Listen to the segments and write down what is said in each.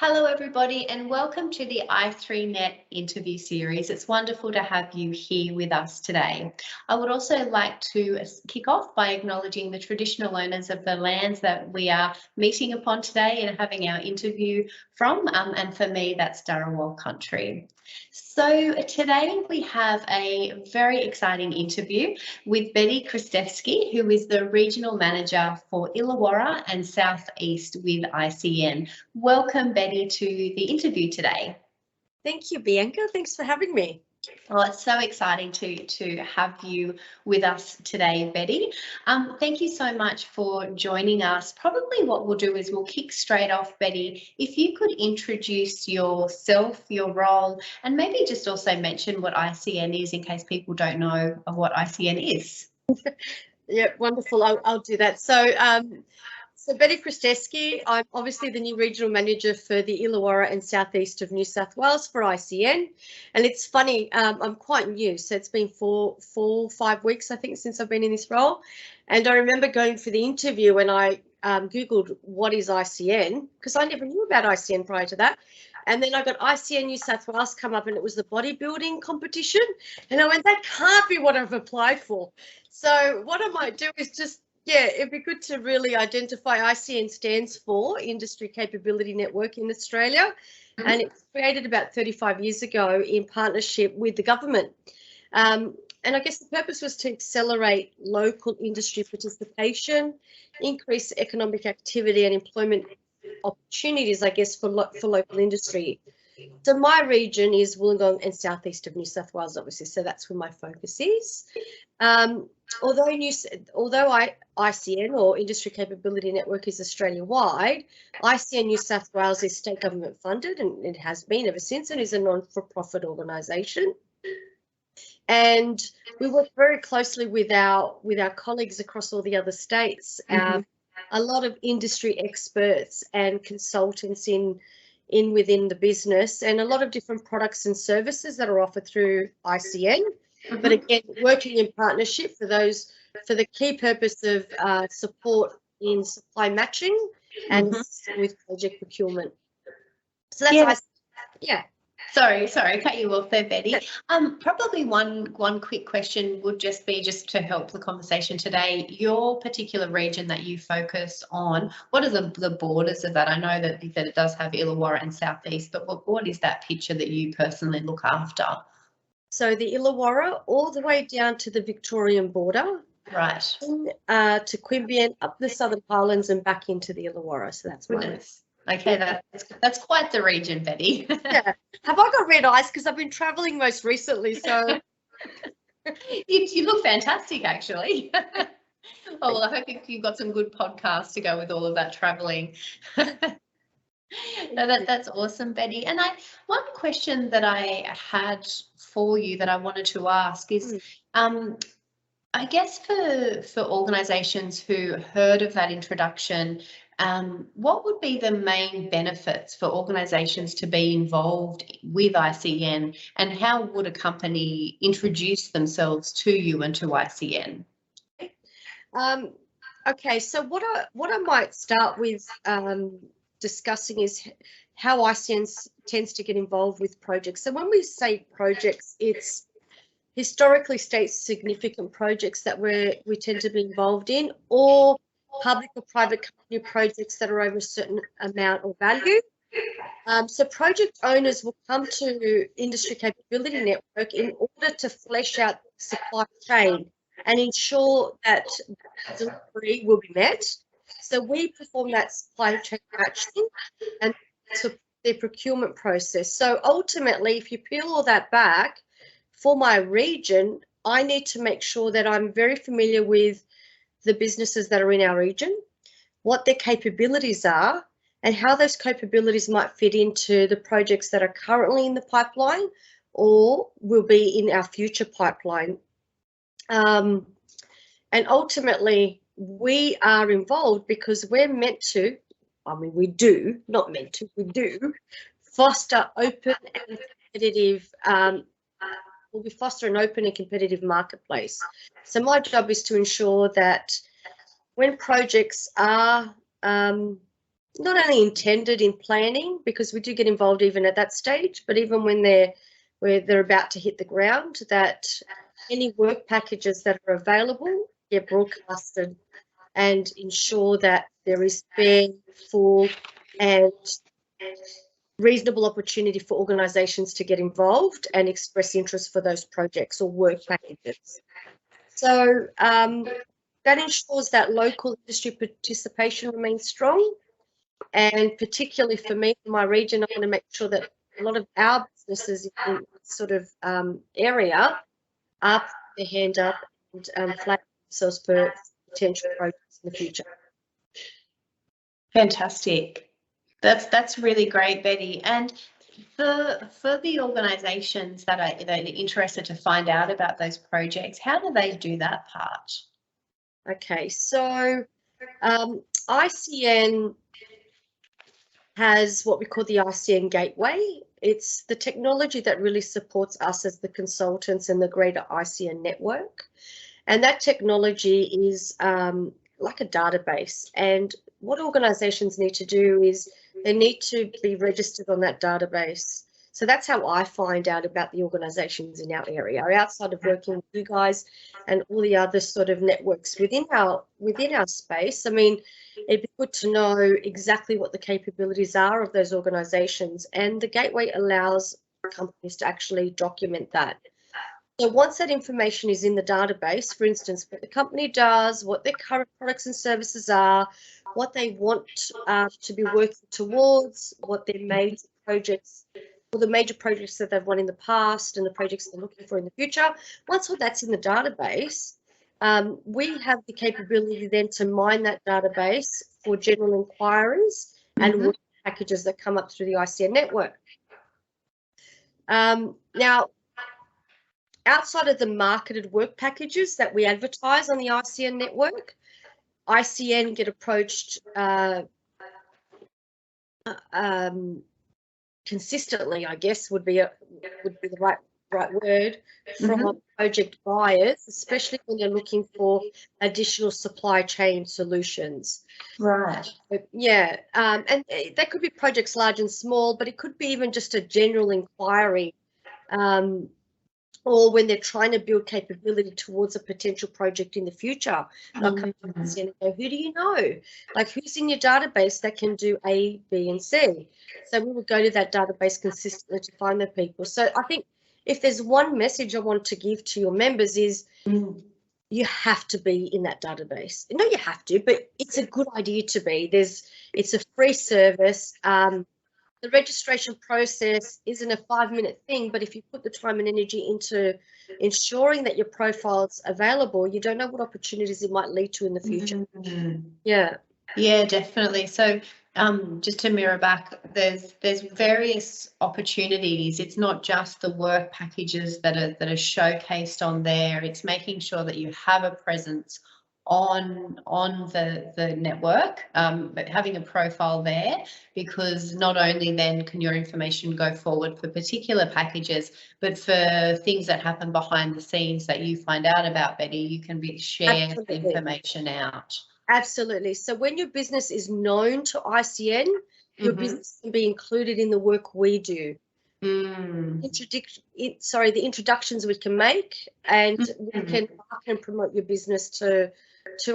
Hello everybody and welcome to the i3net interview series. It's wonderful to have you here with us today. I would also like to kick off by acknowledging the traditional owners of the lands that we are meeting upon today and having our interview from, and for me that's Dharawal country. So today we have a very exciting interview with Beti Kristevski, who is the Regional Manager for Illawarra and South East with ICN. Welcome, Beti, to the interview today. Thank you, Bianca. Thanks for having me. Well, it's so exciting to have you with us today, Beti. Thank you so much for joining us. Probably what we'll do is we'll kick straight off, Beti. If you could introduce yourself, your role, and maybe just also mention what ICN is in case people don't know of what ICN is. Yeah, wonderful. I'll do that. So Beti Kristevski, I'm obviously the new regional manager for the Illawarra and southeast of New South Wales for ICN. And it's funny, I'm quite new, so it's been 5 weeks, I think, since I've been in this role. And I remember going for the interview and I Googled what is ICN, because I never knew about ICN prior to that. And then I got ICN New South Wales come up and it was the bodybuilding competition. And I went, that can't be what I've applied for. So what I might do is just, yeah, it'd be good to really identify. ICN stands for Industry Capability Network in Australia, and it was created about 35 years ago in partnership with the government. And I guess the purpose was to accelerate local industry participation, increase economic activity and employment opportunities, I guess, for local industry. So my region is Wollongong and southeast of New South Wales, obviously, so that's where my focus is. Although ICN, or Industry Capability Network, is Australia-wide, ICN New South Wales is state government funded, and it has been ever since, and is a non-for-profit organisation. And we work very closely with our colleagues across all the other states. A lot of industry experts and consultants within the business, and a lot of different products and services that are offered through ICN. But again, working in partnership for the key purpose of support in supply matching and with project procurement. So that's yeah. Sorry, cut you off there, Beti. Probably one quick question would just be, just to help the conversation today, your particular region that you focus on, what are the borders of that? I know that it does have Illawarra and Southeast, but what is that picture that you personally look after? So the Illawarra all the way down to the Victorian border. Right. To Queanbeyan, up the Southern Highlands and back into the Illawarra. So that's mine. Okay, that's quite the region, Beti. Yeah. Have I got red eyes? Because I've been travelling most recently, so. You look fantastic, actually. Oh, well, I hope you've got some good podcasts to go with all of that travelling. No, that's awesome, Beti. And one question that I had for you that I wanted to ask is, I guess for organisations who heard of that introduction, what would be the main benefits for organisations to be involved with ICN, and how would a company introduce themselves to you and to ICN? Okay, so what I might start with discussing is how ICN tends to get involved with projects. So when we say projects, it's historically state significant projects that we tend to be involved in, or public or private company projects that are over a certain amount or value. So project owners will come to Industry Capability Network in order to flesh out the supply chain and ensure that delivery will be met. So we perform that supply chain matching and support their procurement process. So ultimately, if you peel all that back, for my region, I need to make sure that I'm very familiar with the businesses that are in our region, what their capabilities are, and how those capabilities might fit into the projects that are currently in the pipeline or will be in our future pipeline. And ultimately, we are involved because we're meant to, we do foster open and competitive, we foster an open and competitive marketplace. So my job is to ensure that when projects are not only intended in planning, because we do get involved even at that stage, but even when they're about to hit the ground, that any work packages that are available get broadcasted and ensure that there is fair, full, and reasonable opportunity for organisations to get involved and express interest for those projects or work packages. So that ensures that local industry participation remains strong. And particularly for me, in my region, I want to make sure that a lot of our businesses in this sort of area are putting their hand up and flag themselves for potential projects in the future. Fantastic. That's really great, Beti. And for the organisations that are interested to find out about those projects, how do they do that part? Okay, so ICN has what we call the ICN Gateway. It's the technology that really supports us as the consultants and the greater ICN network. And that technology is like a database. And what organisations need to do is they need to be registered on that database. So that's how I find out about the organisations in our area, outside of working with you guys and all the other sort of networks within our space. I mean, it'd be good to know exactly what the capabilities are of those organisations, and the Gateway allows companies to actually document that. So once that information is in the database, for instance, what the company does, what their current products and services are, what they want to be working towards, what their major projects, or the major projects that they've won in the past and the projects they're looking for in the future, once all that's in the database, we have the capability then to mine that database for general inquiries and work packages that come up through the ICN network. Now, outside of the marketed work packages that we advertise on the ICN network, ICN get approached consistently, I guess would be the right word, from project buyers, especially when they're looking for additional supply chain solutions. Right. Yeah, and that could be projects large and small, but it could be even just a general inquiry, or when they're trying to build capability towards a potential project in the future. They'll come to us and go, who do you know? Like, who's in your database that can do A, B, and C? So we would go to that database consistently to find the people. So I think if there's one message I want to give to your members is you have to be in that database. No, you have to, but it's a good idea to be. It's a free service. The registration process isn't a 5-minute thing, but if you put the time and energy into ensuring that your profile's available, you don't know what opportunities it might lead to in the future. Yeah, definitely. So just to mirror back, there's various opportunities. It's not just the work packages that are showcased on there. It's making sure that you have a presence on the network, but having a profile there, because not only then can your information go forward for particular packages, but for things that happen behind the scenes that you find out about, Beti, you can share the information out. Absolutely. So when your business is known to ICN, your business can be included in the work we do. The introductions we can make, and we can market and promote your business to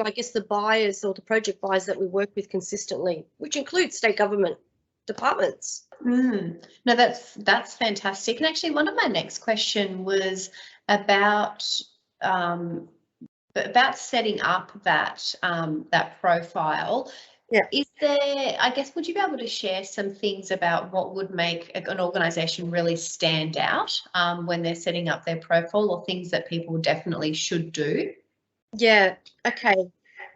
I guess the buyers or the project buyers that we work with consistently, which includes state government departments. No, that's fantastic. And actually, one of my next question was about setting up that that profile. Yeah. Is there, I guess, would you be able to share some things about what would make an organisation really stand out when they're setting up their profile, or things that people definitely should do? Yeah, okay.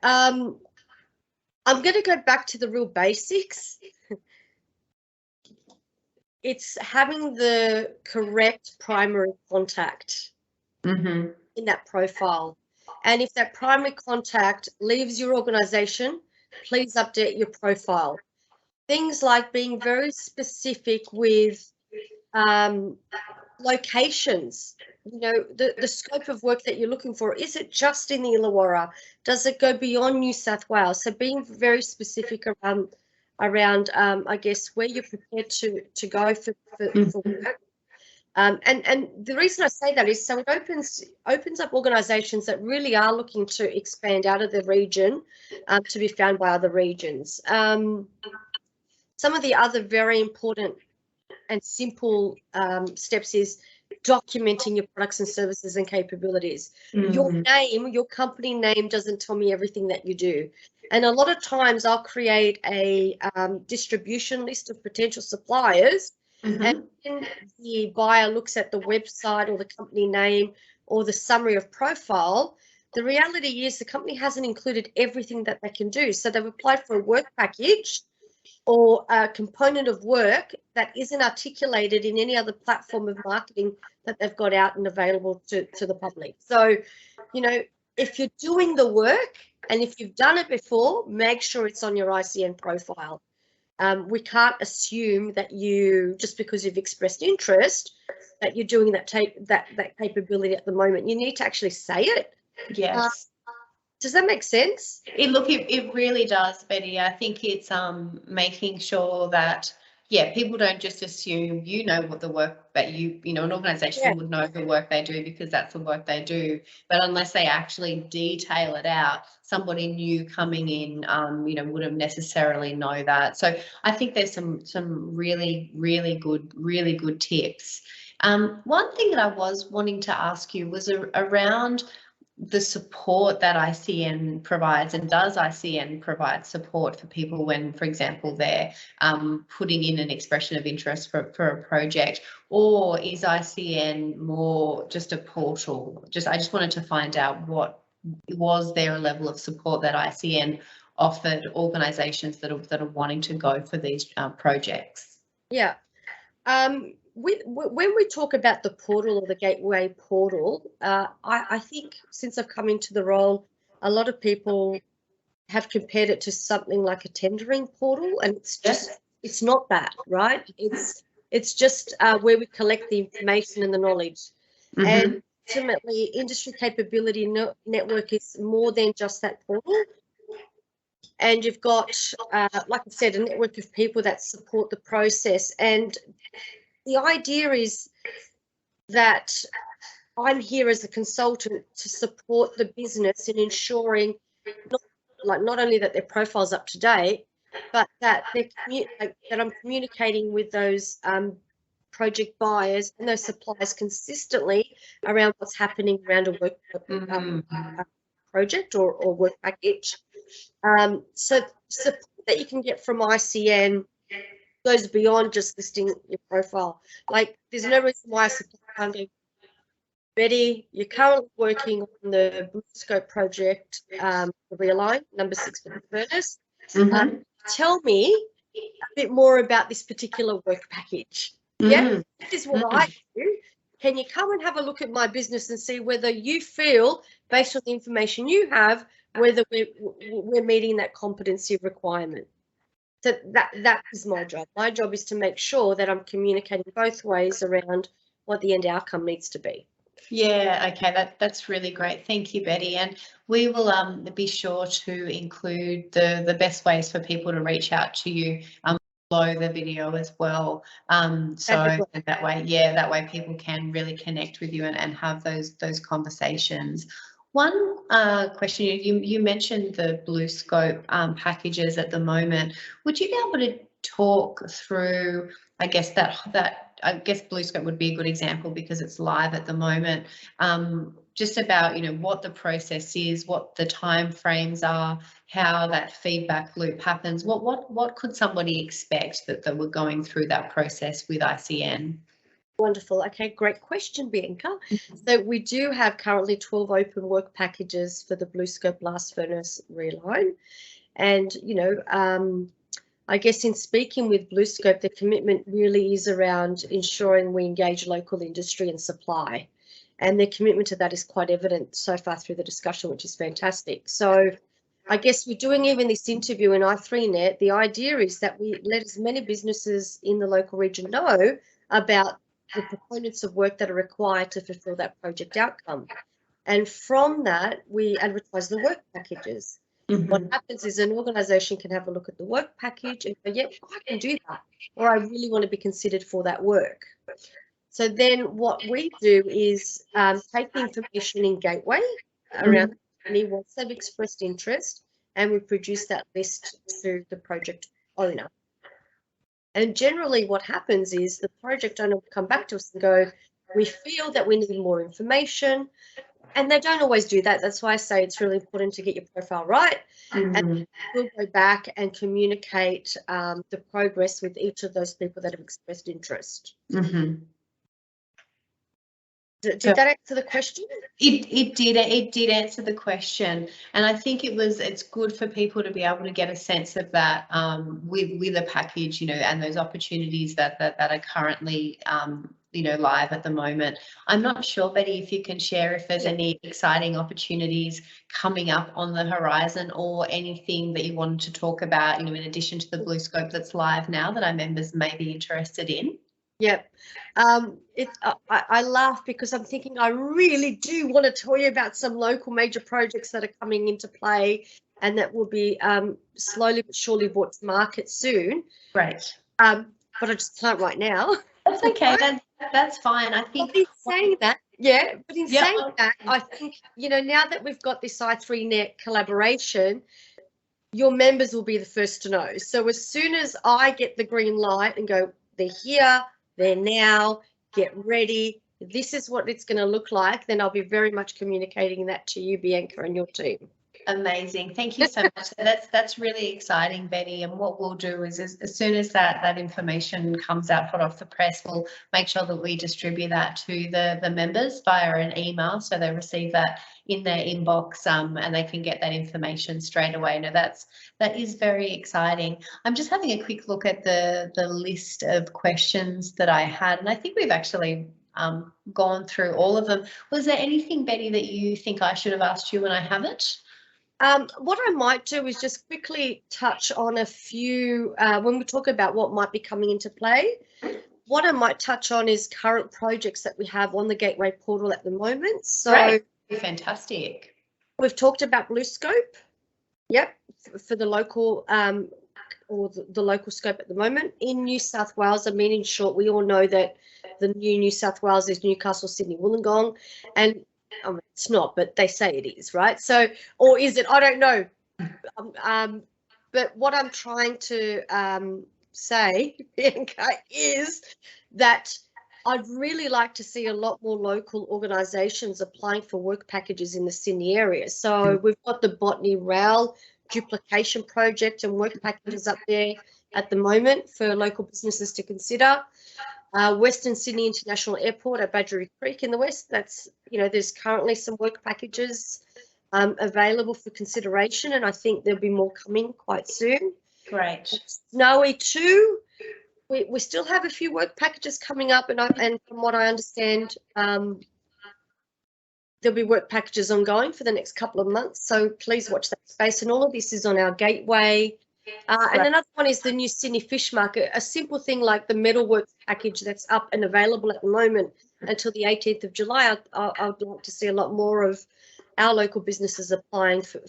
I'm going to go back to the real basics. It's having the correct primary contact in that profile. And if that primary contact leaves your organisation, please update your profile. Things like being very specific with locations. You know, the scope of work that you're looking for, is it just in the Illawarra? Does it go beyond New South Wales? So being very specific around around, I guess, where you're prepared to go for work. And the reason I say that is so it opens up organisations that really are looking to expand out of the region to be found by other regions. Some of the other very important and simple steps is documenting your products and services and capabilities. Your name, your company name doesn't tell me everything that you do. And a lot of times I'll create a distribution list of potential suppliers. And when the buyer looks at the website or the company name or the summary of profile, the reality is the company hasn't included everything that they can do. So they've applied for a work package or a component of work that isn't articulated in any other platform of marketing that they've got out and available to the public. So, you know, if you're doing the work and if you've done it before, make sure it's on your ICN profile. We can't assume that you, just because you've expressed interest, that you're doing that capability at the moment. You need to actually say it. Yes. Does that make sense? It really does, Beti. I think it's making sure that, yeah, people don't just assume you know what the work that you know, an organisation would know the work they do because that's the work they do. But unless they actually detail it out, somebody new coming in, you know, wouldn't necessarily know that. So I think there's some really good tips. One thing that I was wanting to ask you was around the support that ICN provides, and does ICN provide support for people when, for example, they're putting in an expression of interest for a project, or is ICN more just a portal? I just wanted to find out, was there a level of support that ICN offered organisations that are wanting to go for these projects? Yeah. When we talk about the portal or the gateway portal, I think since I've come into the role, a lot of people have compared it to something like a tendering portal, and it's not that, right? It's just where we collect the information and the knowledge. And ultimately, industry capability network is more than just that portal. And you've got, like I said, a network of people that support the process. And the idea is that I'm here as a consultant to support the business in ensuring not only that their profile's up to date, but that that I'm communicating with those project buyers and those suppliers consistently around what's happening around a work project or work package. So support that you can get from ICN goes beyond just listing your profile. Like, there's no reason why a supplier can't go, Beti, you're currently working on the Bluescope project, the Realign, number 6 for the furnace. Tell me a bit more about this particular work package. Yeah, this is what I do. Can you come and have a look at my business and see whether you feel, based on the information you have, whether we're meeting that competency requirement? So that is my job. My job is to make sure that I'm communicating both ways around what the end outcome needs to be. Yeah, okay, that's really great. Thank you, Beti. And we will be sure to include the best ways for people to reach out to you below the video as well. So that way people can really connect with you and have those conversations. One question, you mentioned the Bluescope packages at the moment. Would you be able to talk through, I guess Bluescope would be a good example because it's live at the moment, just about, you know, what the process is, what the time frames are, how that feedback loop happens. What could somebody expect that we're going through that process with ICN? Wonderful. Okay, great question, Bianca. So we do have currently 12 open work packages for the Bluescope blast furnace reline. And, you know, I guess in speaking with Bluescope, the commitment really is around ensuring we engage local industry and supply. And their commitment to that is quite evident so far through the discussion, which is fantastic. So I guess we're doing even this interview in i3net. The idea is that we let as many businesses in the local region know about the components of work that are required to fulfill that project outcome. And from that, we advertise the work packages. What happens is an organisation can have a look at the work package and go, yep, I can do that, or I really want to be considered for that work. So then what we do is take the information in Gateway around the company once they've expressed interest, and we produce that list to the project owner. And generally what happens is the project owner will come back to us and go, we feel that we need more information. And they don't always do that. That's why I say it's really important to get your profile right. And we'll go back and communicate the progress with each of those people that have expressed interest. Did that answer the question? It did answer the question, and I think it's good for people to be able to get a sense of that with a package, you know, and those opportunities that are currently you know, live at the moment. I'm not sure, Beti, if you can share if there's any exciting opportunities coming up on the horizon, or anything that you wanted to talk about, you know, in addition to the Bluescope that's live now that our members may be interested in. Yep. I laugh because I'm thinking I really do want to tell you about some local major projects that are coming into play and that will be slowly but surely brought to market soon. Great. But I just can't right now. That's okay. That's fine. I think. But in saying that, I think, you know, now that we've got this i3net collaboration, your members will be the first to know. So as soon as I get the green light and go, they're here, they're now, get ready, this is what it's going to look like, then I'll be very much communicating that to you, Bianca, and your team. Amazing. Thank you so much. That's really exciting, Beti. And what we'll do is as soon as that information comes out hot off the press, we'll make sure that we distribute that to the members via an email, so they receive that in their inbox and they can get that information straight away. Now that is very exciting. I'm just having a quick look at the list of questions that I had, and I think we've actually gone through all of them. Was there anything, Beti, that you think I should have asked you when I haven't? What I might do is just quickly touch on a few, when we talk about what might be coming into play, what I might touch on is current projects that we have on the Gateway portal at the moment. So great. Fantastic. We've talked about Bluescope, yep, for the local or the local scope at the moment. In New South Wales, I mean, in short, we all know that the new New South Wales is Newcastle, Sydney, Wollongong, and I mean, it's not, but they say it is, right? So, or is it? I don't know. But what I'm trying to say, Bianca, is that I'd really like to see a lot more local organisations applying for work packages in the Sydney area. So we've got the Botany Rail duplication project and work packages up there at the moment for local businesses to consider. Western Sydney International Airport at Badgeroo Creek in the west, that's, you know, there's currently some work packages available for consideration, and I think there'll be more coming quite soon. Great. Snowy too, we still have a few work packages coming up, and from what I understand, there'll be work packages ongoing for the next couple of months, so please watch that space, and all of this is on our Gateway. And another one is the new Sydney Fish Market, a simple thing like the metalwork package that's up and available at the moment until the 18th of July. I'd like to see a lot more of our local businesses applying for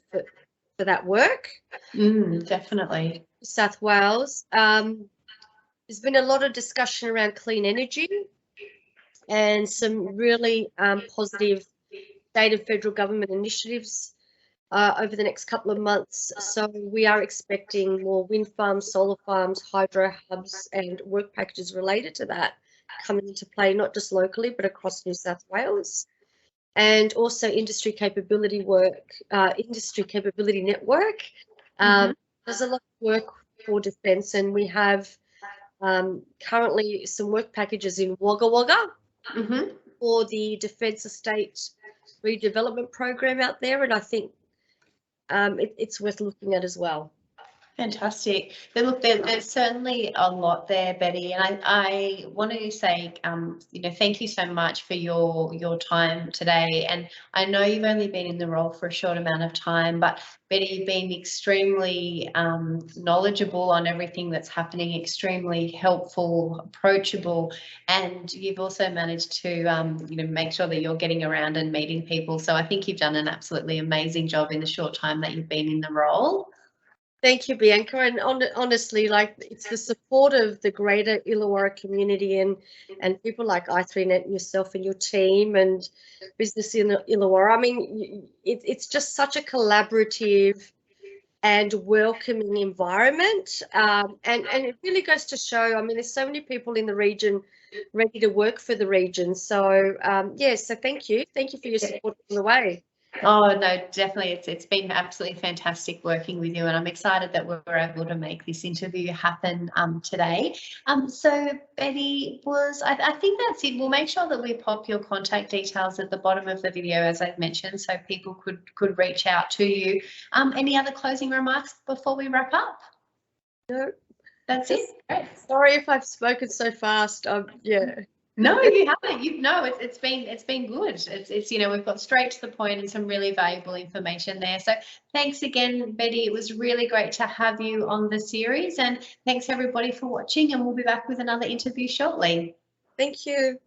that work. Definitely. South Wales. There's been a lot of discussion around clean energy and some really positive state and federal government initiatives over the next couple of months. So we are expecting more wind farms, solar farms, hydro hubs and work packages related to that coming into play, not just locally, but across New South Wales. And also industry capability work, industry capability network. There's a lot of work for defence, and we have currently some work packages in Wagga Wagga for the Defence Estate Redevelopment Program out there, and I think it's worth looking at as well. Fantastic. But look, there's certainly a lot there, Beti, and I wanted to say, thank you so much for your time today. And I know you've only been in the role for a short amount of time, but Beti, you've been extremely knowledgeable on everything that's happening, extremely helpful, approachable, and you've also managed to make sure that you're getting around and meeting people. So I think you've done an absolutely amazing job in the short time that you've been in the role. Thank you, Bianca. And honestly, like, it's the support of the greater Illawarra community and people like i3net and yourself and your team and business in Illawarra. I mean, it's just such a collaborative and welcoming environment. And it really goes to show, I mean, there's so many people in the region ready to work for the region. So, so thank you. Thank you for your support on the way. Oh, no, definitely. It's been absolutely fantastic working with you, and I'm excited that we were able to make this interview happen today. So Beti, I think that's it. We'll make sure that we pop your contact details at the bottom of the video, as I've mentioned, so people could reach out to you. Any other closing remarks before we wrap up? No. That's it. Great. Sorry if I've spoken so fast. Yeah. No, you haven't. It's been good. It's we've got straight to the point and some really valuable information there. So thanks again, Beti. It was really great to have you on the series, and thanks everybody for watching, and we'll be back with another interview shortly. Thank you.